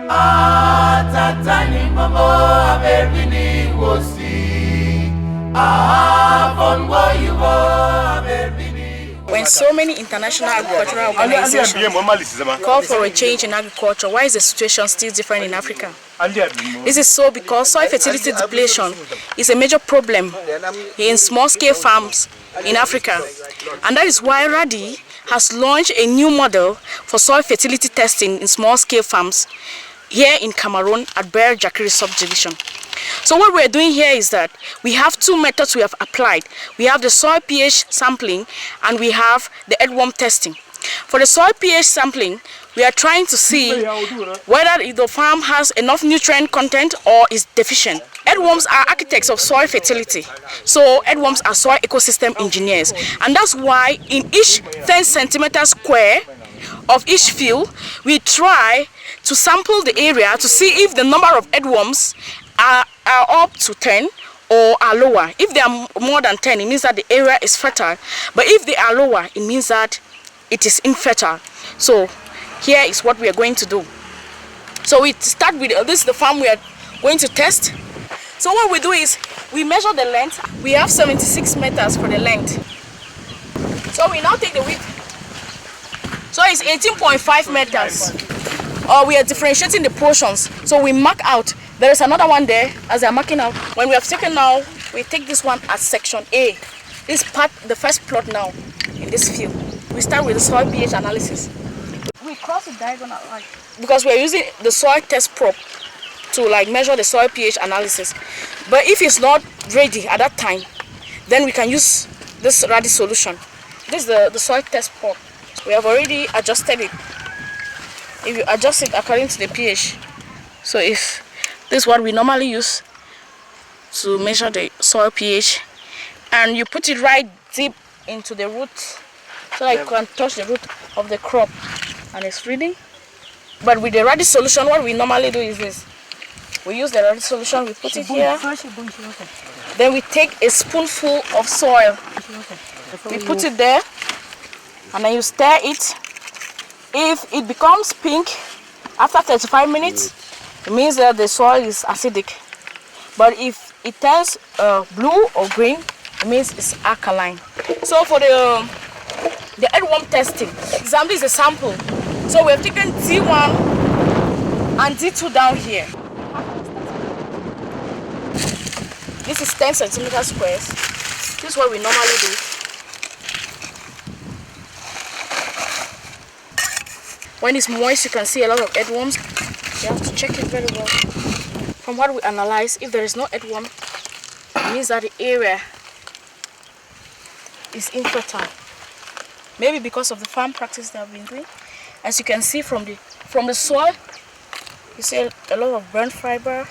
When so many international agricultural organizations call for a change in agriculture, why is the situation still different in Africa? This is so because soil fertility depletion is a major problem in small-scale farms in Africa. And that is why RADI has launched a new model for soil fertility testing in small-scale farms here in Cameroon at Ber-Jakiri subdivision. So what we're doing here is that we have two methods we have applied. We have the soil pH sampling and we have the earthworm testing. For the soil pH sampling, we are trying to see whether the farm has enough nutrient content or is deficient. Earthworms are architects of soil fertility. So earthworms are soil ecosystem engineers. And that's why in each 10 centimeters square of each field, we try to sample the area to see if the number of earthworms are up to 10 or are lower. If they are more than 10, it means that the area is fertile. But if they are lower, it means that it is infertile. So here is what we are going to do. So we start with this is the farm we are going to test. So what we do is we measure the length. We have 76 meters for the length. So we now take the width. So it's 18.5 meters. We are differentiating the portions. So we mark out. There is another one there as they are marking out. When we have taken now, we take this one as section A. This part, the first plot now in this field. We start with the soil pH analysis. We cross the diagonal line because we are using the soil test probe to measure the soil pH analysis. But if it's not ready at that time, then we can use this RADI solution. This is the soil test probe. We have already adjusted it. If you adjust it according to the pH, so if this is what we normally use to measure the soil pH, and you put it right deep into the root so that you can touch the root of the crop and it's reading. But with the RADI solution, what we normally do is this. We use the RADI solution, we put it here, then we take a spoonful of soil, we put it there, and then you stir it. If it becomes pink after 35 minutes, it means that the soil is acidic. But if it turns blue or green, it means it's alkaline. So for the earthworm testing, example is a sample. So we have taken D1 and D2 down here. This is 10 centimeters squares. This is what we normally do. When it's moist, you can see a lot of earthworms. You have to check it very well. From what we analyze, if there is no earthworm, it means that the area is infertile. Maybe because of the farm practice they have been doing. As you can see from the soil, you see a lot of burn fiber.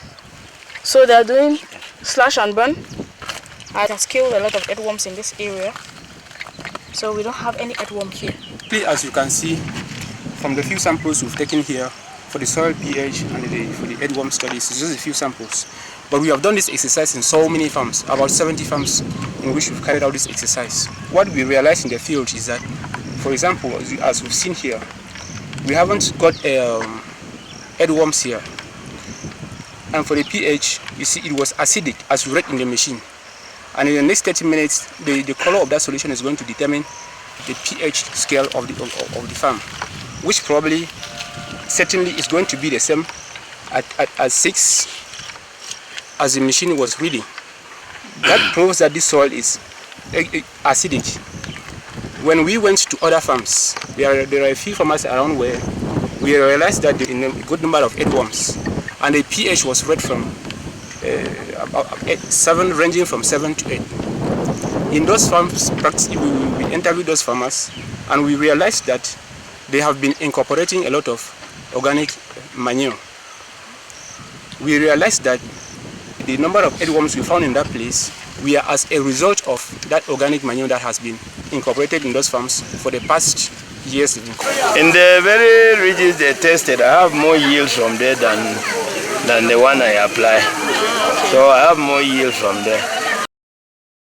So they are doing slash and burn. I has killed a lot of earthworms in this area. So we don't have any earthworm here. As you can see, from the few samples we've taken here for the soil pH and for the earthworm studies, it's just a few samples. But we have done this exercise in so many farms, about 70 farms in which we've carried out this exercise. What we realized in the field is that, for example, as we've seen here, we haven't got earthworms here. And for the pH, you see it was acidic as we read in the machine. And in the next 30 minutes, the color of that solution is going to determine the pH scale of the farm, which probably, certainly is going to be the same at 6 as the machine was reading. That proves that this soil is acidic. When we went to other farms, there are a few farmers around where we realized that there are a good number of earthworms, and the pH was read from ranging from 7 to 8. In those farms, we interviewed those farmers, and we realized that they have been incorporating a lot of organic manure. We realized that the number of earthworms we found in that place were as a result of that organic manure that has been incorporated in those farms for the past years. In the very regions they tested, I have more yields from there than the one I apply. So I have more yield from there.